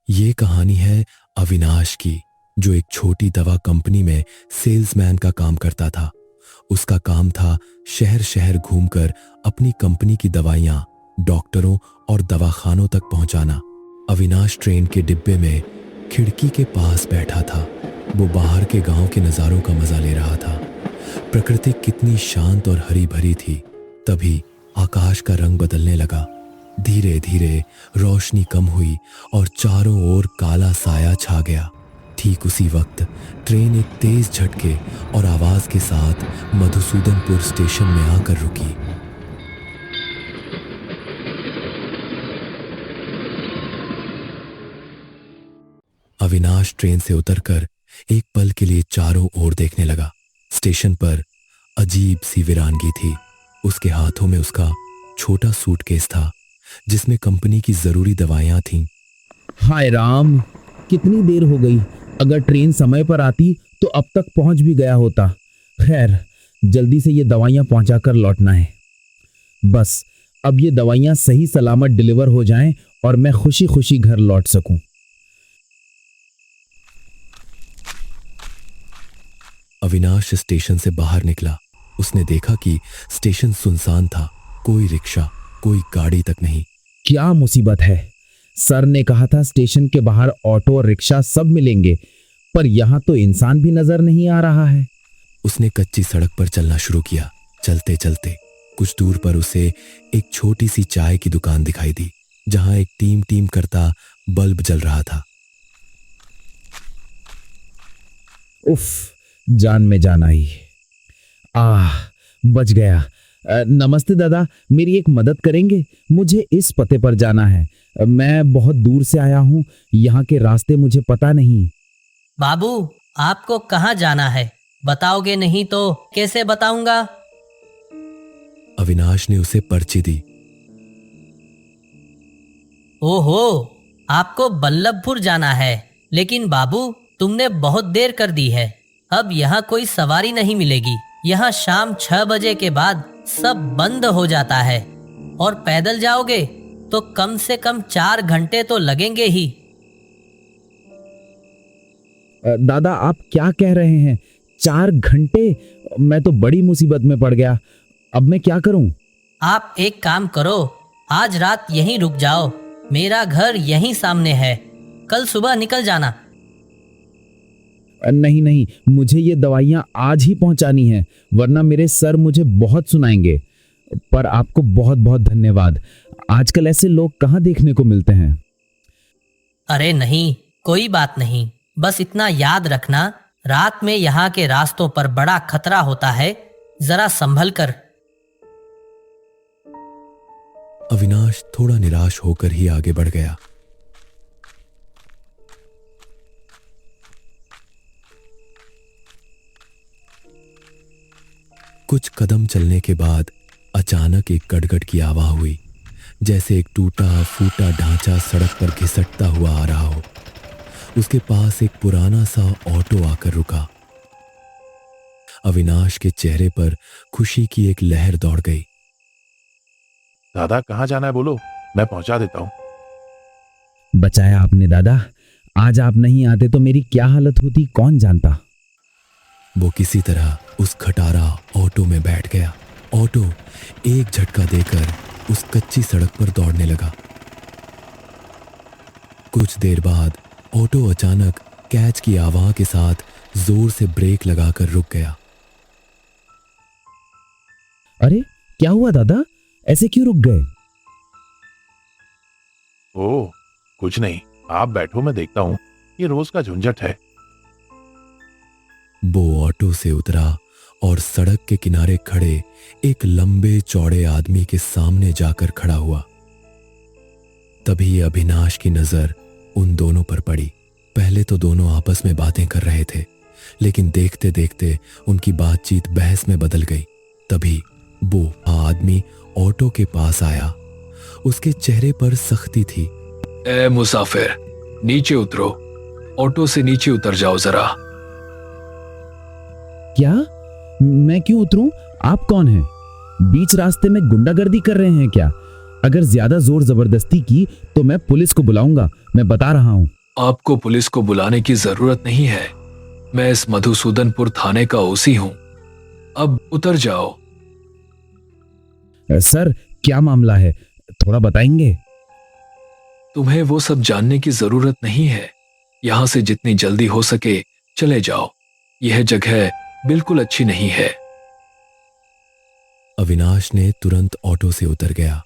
ये कहानी है अविनाश की, जो एक छोटी दवा कंपनी में सेल्समैन का काम करता था। उसका काम था शहर शहर घूमकर अपनी कंपनी की दवाइयां डॉक्टरों और दवाखानों तक पहुंचाना। अविनाश ट्रेन के डिब्बे में खिड़की के पास बैठा था। वो बाहर के गांव के नज़ारों का मजा ले रहा था। प्रकृति कितनी शांत और हरी भरी थी। तभी आकाश का रंग बदलने लगा। धीरे धीरे रोशनी कम हुई और चारों ओर काला साया छा गया। ठीक उसी वक्त ट्रेन एक तेज झटके और आवाज के साथ मधुसूदनपुर स्टेशन में आकर रुकी। अविनाश ट्रेन से उतरकर एक पल के लिए चारों ओर देखने लगा। स्टेशन पर अजीब सी वीरानगी थी। उसके हाथों में उसका छोटा सूटकेस था जिसमें कंपनी की जरूरी दवाइयां थीं। हाय राम, कितनी देर हो गई। अगर ट्रेन समय पर आती तो अब तक पहुंच भी गया होता। खैर, जल्दी से ये दवाइयां पहुंचा कर लौटना है। बस अब ये दवाइयां सही सलामत डिलीवर हो जाएं और मैं खुशी खुशी घर लौट सकूं। अविनाश स्टेशन से बाहर निकला। उसने देखा कि स्टेशन सुनसान था। कोई रिक्शा, कोई गाड़ी तक नहीं। क्या मुसीबत है। सर ने कहा था स्टेशन के बाहर ऑटो और रिक्शा सब मिलेंगे, पर यहाँ तो इंसान भी नजर नहीं आ रहा है। उसने कच्ची सड़क पर चलना शुरू किया। चलते चलते कुछ दूर पर उसे एक छोटी सी चाय की दुकान दिखाई दी, जहां एक टीम टीम करता बल्ब जल रहा था। उफ, जान में जान आई। बच गया। नमस्ते दादा, मेरी एक मदद करेंगे? मुझे इस पते पर जाना है। मैं बहुत दूर से आया हूँ, यहाँ के रास्ते मुझे पता नहीं। बाबू, आपको कहाँ जाना है? बताओगे नहीं तो कैसे बताऊंगा? अविनाश ने उसे पर्ची दी। ओहो, आपको बल्लभपुर जाना है। लेकिन बाबू, तुमने बहुत देर कर दी है। अब यहाँ कोई सवारी नहीं मिलेगी। यहाँ शाम 6 बजे के बाद सब बंद हो जाता है, और पैदल जाओगे तो कम से कम 4 घंटे तो लगेंगे ही। दादा, आप क्या कह रहे हैं? 4 घंटे? मैं तो बड़ी मुसीबत में पड़ गया। अब मैं क्या करूं? आप एक काम करो, आज रात यहीं रुक जाओ। मेरा घर यहीं सामने है। कल सुबह निकल जाना। नहीं नहीं, मुझे ये दवाइयाँ आज ही पहुंचानी है, वरना मेरे सर मुझे बहुत सुनाएंगे। पर आपको बहुत बहुत धन्यवाद। आजकल ऐसे लोग कहाँ देखने को मिलते हैं। अरे नहीं, कोई बात नहीं। बस इतना याद रखना, रात में यहाँ के रास्तों पर बड़ा खतरा होता है। जरा संभल कर। अविनाश थोड़ा निराश होकर ही आगे बढ़ गया। कुछ कदम चलने के बाद अचानक एक गड़गड़ की आवाज हुई, जैसे एक टूटा फूटा ढांचा सड़क पर घिसटता हुआ आ रहा हो। उसके पास एक पुराना सा ऑटो आकर रुका। अविनाश के चेहरे पर खुशी की एक लहर दौड़ गई। दादा, कहाँ जाना है बोलो, मैं पहुंचा देता हूँ। बचाया आपने दादा। आज आप नहीं आते तो मेरी क्या हालत होती, कौन जानता। वो किसी तरह उस खटारा ऑटो में बैठ गया। ऑटो एक झटका देकर उस कच्ची सड़क पर दौड़ने लगा। कुछ देर बाद ऑटो अचानक कैच की आवाज के साथ जोर से ब्रेक लगाकर रुक गया। अरे क्या हुआ दादा, ऐसे क्यों रुक गए? ओह, कुछ नहीं, आप बैठो, मैं देखता हूँ। ये रोज का झंझट है। वो ऑटो से उतरा और सड़क के किनारे खड़े एक लंबे चौड़े आदमी के सामने जाकर खड़ा हुआ। तभी अविनाश की नजर उन दोनों पर पड़ी। पहले तो दोनों आपस में बातें कर रहे थे, लेकिन देखते देखते उनकी बातचीत बहस में बदल गई। तभी वो आदमी ऑटो के पास आया। उसके चेहरे पर सख्ती थी। ए मुसाफिर, नीचे उतरो। ऑटो से नीचे उतर जाओ जरा। क्या? मैं क्यों उतरूं? आप कौन हैं? बीच रास्ते में गुंडागर्दी कर रहे हैं क्या? अगर ज्यादा जोर जबरदस्ती की तो मैं पुलिस को बुलाऊंगा, मैं बता रहा हूं। आपको पुलिस को बुलाने की जरूरत नहीं है। मैं इस मधुसूदनपुर थाने का ओसी हूं। अब उतर जाओ। सर, क्या मामला है, थोड़ा बताएंगे? तुम्हें वो सब जानने की जरूरत नहीं है। यहां से जितनी जल्दी हो सके चले जाओ। यह जगह बिल्कुल अच्छी नहीं है। अविनाश ने तुरंत ऑटो से उतर गया।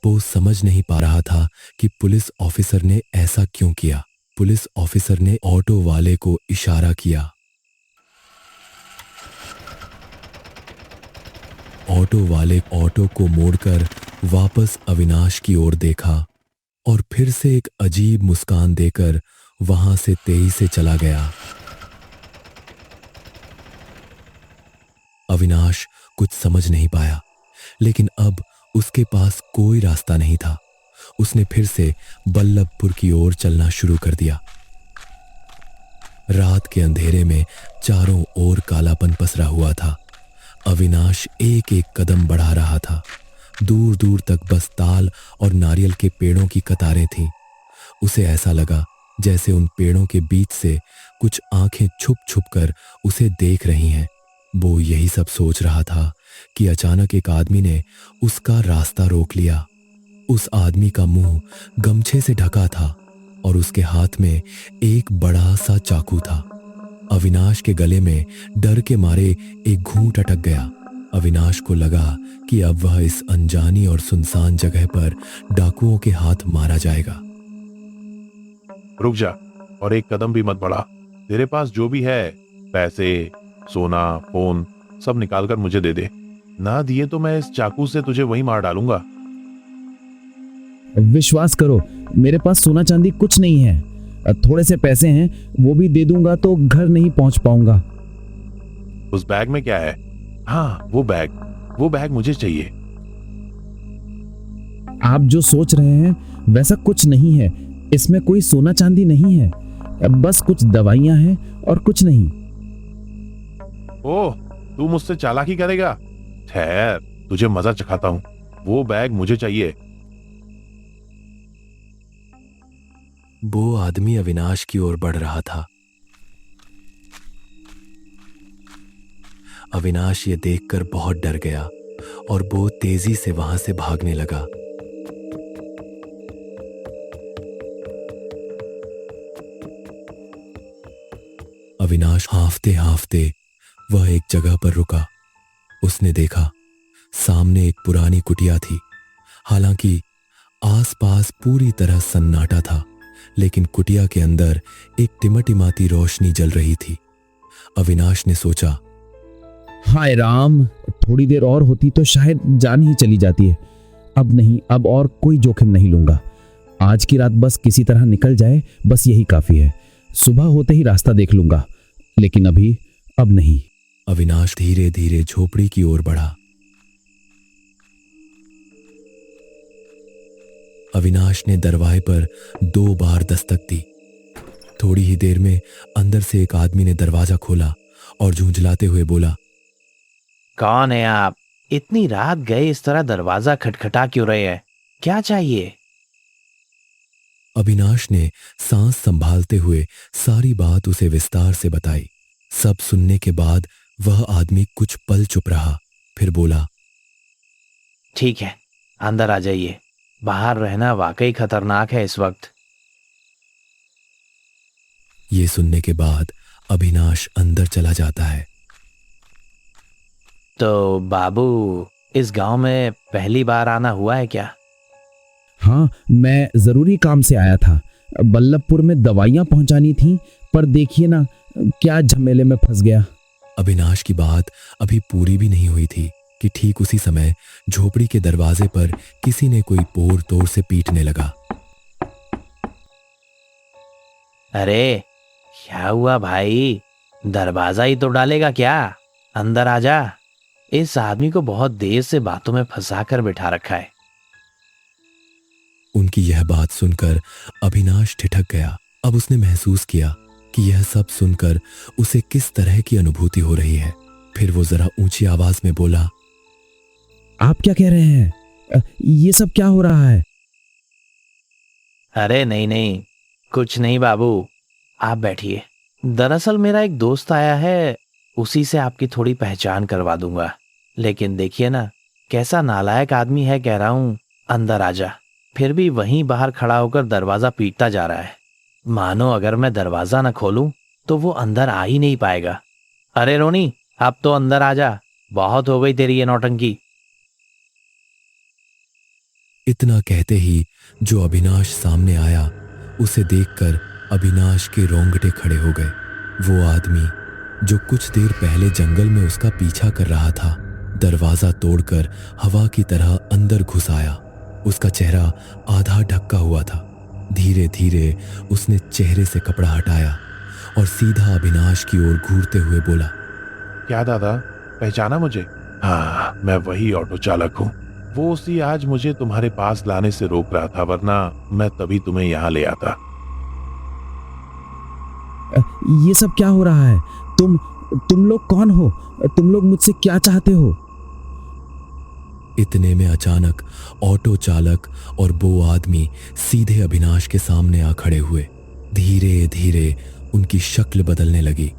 वो समझ नहीं पा रहा था कि पुलिस ऑफिसर ने ऐसा क्यों किया। पुलिस ऑफिसर ने ऑटो वाले को इशारा किया। ऑटो वाले ऑटो को मोड़कर वापस अविनाश की ओर देखा और फिर से एक अजीब मुस्कान देकर वहां से तेजी से चला गया। अविनाश कुछ समझ नहीं पाया, लेकिन अब उसके पास कोई रास्ता नहीं था। उसने फिर से बल्लभपुर की ओर चलना शुरू कर दिया। रात के अंधेरे में चारों ओर कालापन पसरा हुआ था। अविनाश एक एक कदम बढ़ा रहा था। दूर दूर तक बस ताल और नारियल के पेड़ों की कतारें थीं। उसे ऐसा लगा जैसे उन पेड़ों के बीच से कुछ आंखें छुप छुप कर उसे देख रही हैं। वो यही सब सोच रहा था कि अचानक एक आदमी ने उसका रास्ता रोक लिया। उस आदमी का मुंह गमछे से ढका था और उसके हाथ में एक बड़ा सा चाकू था। अविनाश के गले में डर के मारे एक घूंट अटक गया। अविनाश को लगा कि अब वह इस अनजानी और सुनसान जगह पर डाकुओं के हाथ मारा जाएगा। रुक जा और एक कदम भी मत बढ़ा। तेरे पास जो भी है, पैसे, सोना, फोन, सब निकाल कर मुझे दे दे। ना दिए तो मैं इस चाकू से तुझे वहीं मार डालूंगा। विश्वास करो, मेरे पास सोना चांदी कुछ नहीं है। थोड़े से पैसे हैं, वो भी दे दूंगा तो घर नहीं पहुंच पाऊंगा। उस बैग में क्या है? हाँ, वो बैग मुझे चाहिए। आप जो सोच रहे हैं वैसा कुछ नहीं है। इसमें कोई सोना चांदी नहीं है, बस कुछ दवाइयां हैं और कुछ नहीं। ओह, तू मुझसे चालाकी करेगा? ठहर, तुझे मजा चखाता हूं। वो बैग मुझे चाहिए। वो आदमी अविनाश की ओर बढ़ रहा था। अविनाश ये देखकर बहुत डर गया और वो तेजी से वहां से भागने लगा। अविनाश हांफते हांफते वह एक जगह पर रुका। उसने देखा सामने एक पुरानी कुटिया थी। हालांकि आसपास पूरी तरह सन्नाटा था, लेकिन कुटिया के अंदर एक टिमटिमाती रोशनी जल रही थी। अविनाश ने सोचा, हाय राम, थोड़ी देर और होती तो शायद जान ही चली जाती है। अब नहीं, अब और कोई जोखिम नहीं लूंगा। आज की रात बस किसी तरह निकल जाए, बस यही काफी है। सुबह होते ही रास्ता देख लूंगा, लेकिन अब नहीं। अविनाश धीरे धीरे झोपड़ी की ओर बढ़ा। अविनाश ने दरवाजे पर 2 बार दस्तक दी। थोड़ी ही देर में अंदर से एक आदमी ने दरवाजा खोला और झुंझलाते हुए बोला, कौन है आप? इतनी रात गए इस तरह दरवाजा खटखटा क्यों रहे हैं? क्या चाहिए? अविनाश ने सांस संभालते हुए सारी बात उसे विस्तार से बताई। सब सुनने के बाद वह आदमी कुछ पल चुप रहा, फिर बोला, ठीक है, अंदर आ जाइए। बाहर रहना वाकई खतरनाक है इस वक्त। ये सुनने के बाद अविनाश अंदर चला जाता है। तो बाबू, इस गांव में पहली बार आना हुआ है क्या? हाँ, मैं जरूरी काम से आया था। बल्लभपुर में दवाइयां पहुंचानी थी, पर देखिए ना क्या झमेले में फंस गया। अविनाश की बात अभी पूरी भी नहीं हुई थी कि ठीक उसी समय झोपड़ी के दरवाजे पर किसी ने कोई पोर तोड़ से पीटने लगा। अरे क्या हुआ भाई? दरवाजा ही तो डालेगा क्या? अंदर आ जा। इस आदमी को बहुत देर से बातों में फंसा कर बिठा रखा है। उनकी यह बात सुनकर अविनाश ठिठक गया। अब उसने महसूस किया कि यह सब सुनकर उसे किस तरह की अनुभूति हो रही है। फिर वो जरा ऊंची आवाज में बोला, आप क्या कह रहे हैं? ये सब क्या हो रहा है? अरे नहीं नहीं, कुछ नहीं बाबू, आप बैठिए। दरअसल मेरा एक दोस्त आया है, उसी से आपकी थोड़ी पहचान करवा दूंगा। लेकिन देखिए ना, कैसा नालायक आदमी है, कह रहा हूँ अंदर आजा, फिर भी वहीं बाहर खड़ा होकर दरवाजा पीटता जा रहा है। मानो अगर मैं दरवाजा न खोलूं तो वो अंदर आ ही नहीं पाएगा। अरे रोनी, अब तो अंदर आजा, बहुत हो गई तेरी ये नौटंकी। इतना कहते ही जो अविनाश सामने आया, उसे देखकर अविनाश के रोंगटे खड़े हो गए। वो आदमी जो कुछ देर पहले जंगल में उसका पीछा कर रहा था, दरवाजा तोड़कर हवा की तरह अंदर घुस आया। उसका चेहरा आधा ढका हुआ था। धीरे धीरे उसने चेहरे से कपड़ा हटाया और सीधा अविनाश की ओर घूरते हुए बोला, क्या दादा, पहचाना मुझे? हाँ, मैं वही ऑटो चालक हूँ। वो उसी आज मुझे तुम्हारे पास लाने से रोक रहा था, वरना मैं तभी तुम्हें यहाँ ले आता। ये सब क्या हो रहा है? तुम लोग कौन हो? तुम लोग मुझसे क्या चाहते हो? इतने में अचानक ऑटो चालक और वो आदमी सीधे अविनाश के सामने आ खड़े हुए। धीरे धीरे उनकी शक्ल बदलने लगी।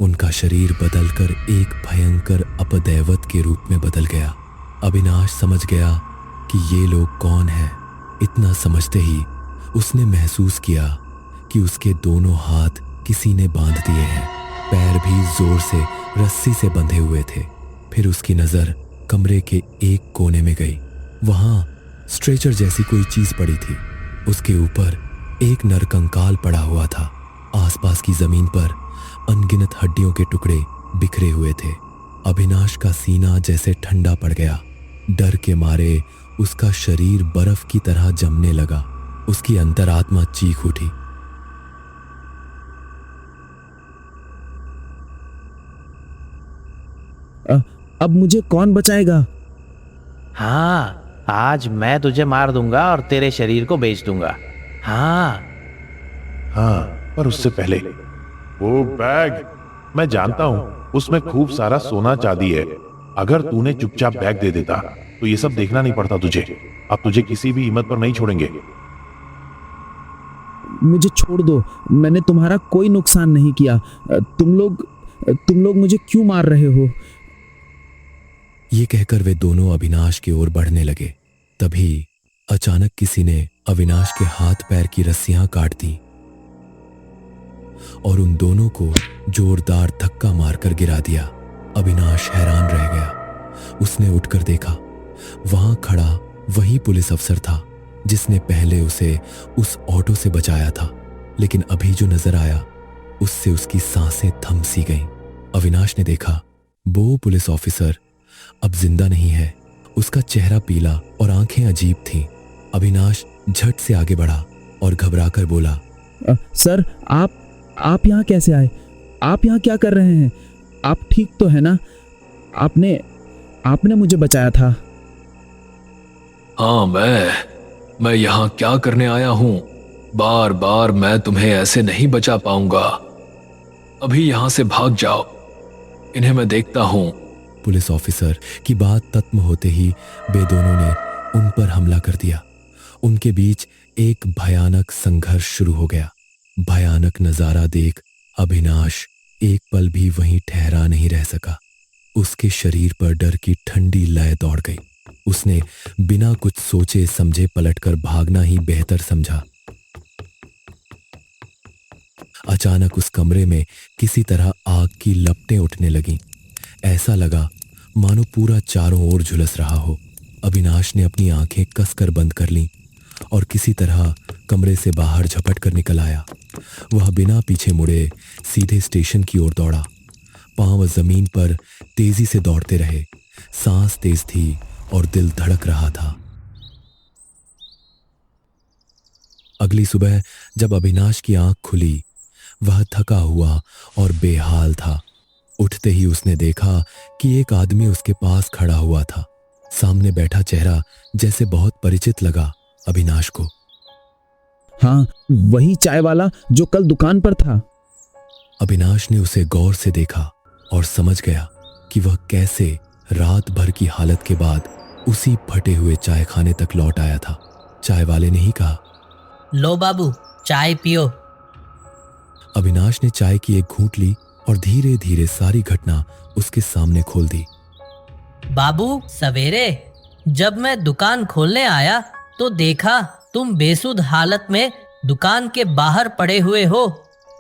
उनका शरीर बदलकर एक भयंकर अपदैवत के रूप में बदल गया। अविनाश समझ गया कि ये लोग कौन हैं। इतना समझते ही उसने महसूस किया कि उसके दोनों हाथ किसी ने बांध दिए हैं। पैर भी जोर से रस्सी से बंधे हुए थे। फिर उसकी नजर कमरे के एक कोने में गई। वहां स्ट्रेचर जैसी कोई चीज पड़ी थी। उसके ऊपर एक नरकंकाल पड़ा हुआ था। आसपास की जमीन पर अनगिनत हड्डियों के टुकड़े बिखरे हुए थे। अविनाश का सीना जैसे ठंडा पड़ गया। डर के मारे उसका शरीर बर्फ की तरह जमने लगा। उसकी अंतरात्मा चीख उठी। अब मुझे कौन बचाएगा? हाँ, आज मैं तुझे मार दूंगा और तेरे शरीर को बेच दूंगा। हाँ हाँ, पर उससे पहले वो बैग, मैं जानता हूं उसमें खूब सारा सोना चांदी है। अगर तूने चुपचाप बैग दे देता तो ये सब देखना नहीं पड़ता तुझे। अब तुझे किसी भी कीमत पर नहीं छोड़ेंगे। मुझे छोड़ दो, मैंने तुम्हारा कोई नुकसान नहीं किया। तुम लोग मुझे क्यों मार रहे हो? ये कहकर वे दोनों अविनाश की ओर बढ़ने लगे। तभी अचानक किसी ने अविनाश के हाथ पैर की रस्सियां काट दी और उन दोनों को जोरदार धक्का मारकर गिरा दिया। अविनाश हैरान रह गया। उसने उठकर देखा, वहां खड़ा वही पुलिस अफसर था जिसने पहले उसे उस ऑटो से बचाया था। लेकिन अभी जो नजर आया, उससे उसकी सांसें थम सी गईं। अविनाश ने देखा वो पुलिस ऑफिसर अब जिंदा नहीं है। उसका चेहरा पीला और आंखें अजीब थीं। अविनाश झट से आगे बढ़ा और घबराकर बोला, सर, आप यहाँ कैसे आए? आप यहाँ क्या कर रहे हैं? आप ठीक तो है ना? आपने मुझे बचाया था। हाँ, मैं यहाँ क्या करने आया हूँ? बार बार मैं तुम्हें ऐसे नहीं बचा पाऊंगा। अभी यहाँ से भाग जाओ, इन्हें मैं देखता हूँ। पुलिस ऑफिसर की बात खत्म होते ही वे दोनों ने उन पर हमला कर दिया। उनके बीच एक भयानक संघर्ष शुरू हो गया। भयानक नजारा देख अविनाश एक पल भी वहीं ठहरा नहीं रह सका। उसके शरीर पर डर की ठंडी लय दौड़ गई। उसने बिना कुछ सोचे समझे पलटकर भागना ही बेहतर समझा। अचानक उस कमरे में किसी तरह आग की लपटें उठने लगीं। ऐसा लगा मानो पूरा चारों ओर झुलस रहा हो। अविनाश ने अपनी आंखें कसकर बंद कर लीं और किसी तरह कमरे से बाहर झपट कर निकल आया। वह बिना पीछे मुड़े सीधे स्टेशन की ओर दौड़ा। पांव जमीन पर तेजी से दौड़ते रहे। सांस तेज थी और दिल धड़क रहा था। अगली सुबह जब अविनाश की आंख खुली, वह थका हुआ और बेहाल था। उठते ही उसने देखा कि एक आदमी उसके पास खड़ा हुआ था। सामने बैठा चेहरा जैसे बहुत परिचित लगा अविनाश को। हाँ, वही चाय वाला जो कल दुकान पर था। अविनाश ने उसे गौर से देखा और समझ गया कि वह कैसे रात भर की हालत के बाद उसी फटे हुए चाय खाने तक लौट आया था। चाय वाले ने ही कहा, लो बाबू, चाय पियो, अविनाश ने चाय की एक घूंट ली और धीरे धीरे सारी घटना उसके सामने खोल दी। बाबू, सवेरे जब मैं दुकान खोलने आया तो देखा तुम बेसुध हालत में दुकान के बाहर पड़े हुए हो।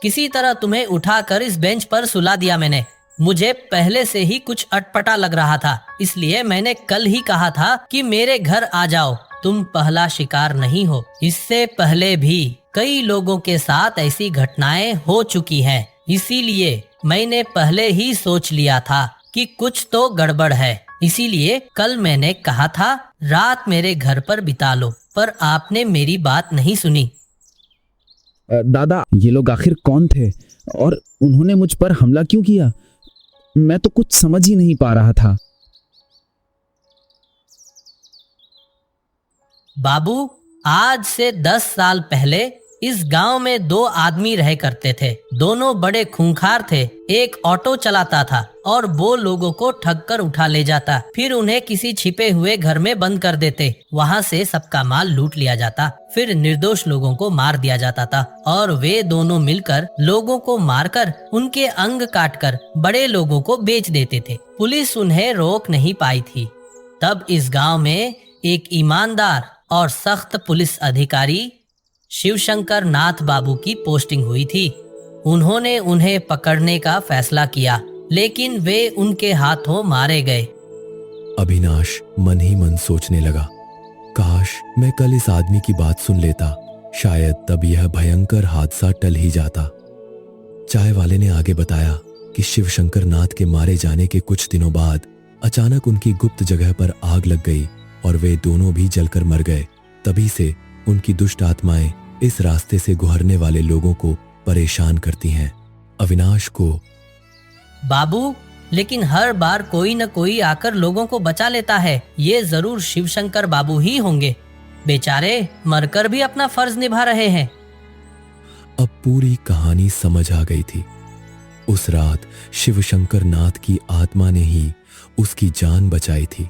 किसी तरह तुम्हें उठाकर इस बेंच पर सुला दिया मैंने। मुझे पहले से ही कुछ अटपटा लग रहा था, इसलिए मैंने कल ही कहा था कि मेरे घर आ जाओ। तुम पहला शिकार नहीं हो, इससे पहले भी कई लोगों के साथ ऐसी घटनाएं हो चुकी हैं। इसीलिए मैंने पहले ही सोच लिया था कि कुछ तो गड़बड़ है। इसीलिए कल मैंने कहा था रात मेरे घर पर बिता लो, पर आपने मेरी बात नहीं सुनी। दादा, ये लोग आखिर कौन थे और उन्होंने मुझ पर हमला क्यों किया? मैं तो कुछ समझ ही नहीं पा रहा था। बाबू, आज से 10 साल पहले इस गांव में 2 आदमी रह करते थे। दोनों बड़े खूंखार थे। एक ऑटो चलाता था और वो लोगों को ठग कर उठा ले जाता, फिर उन्हें किसी छिपे हुए घर में बंद कर देते। वहां से सबका माल लूट लिया जाता, फिर निर्दोष लोगों को मार दिया जाता था और वे दोनों मिलकर लोगों को मारकर उनके अंग काटकर बड़े लोगों को बेच देते थे। पुलिस उन्हें रोक नहीं पाई थी। तब इस गांव में एक ईमानदार और सख्त पुलिस अधिकारी शिवशंकर नाथ बाबू की पोस्टिंग हुई थी। उन्होंने उन्हें पकड़ने का फैसला किया, लेकिन वे उनके हाथों मारे गए। अविनाश मन ही मन सोचने लगा, काश मैं कल इस आदमी की बात सुन लेता, शायद तब यह भयंकर हादसा टल ही जाता। चाय वाले ने आगे बताया कि शिवशंकर नाथ के मारे जाने के कुछ दिनों बाद अचानक उनकी गुप्त जगह पर आग लग गई और वे दोनों भी जलकर मर गए। तभी से उनकी दुष्ट आत्माएं इस रास्ते से गुजरने वाले लोगों को परेशान करती हैं। अविनाश को बाबू, लेकिन हर बार कोई न कोई आकर लोगों को बचा लेता है। ये जरूर शिवशंकर बाबू ही होंगे। बेचारे मरकर भी अपना फर्ज निभा रहे हैं। अब पूरी कहानी समझ आ गई थी। उस रात शिवशंकर नाथ की आत्मा ने ही उसकी जान बचाई थी।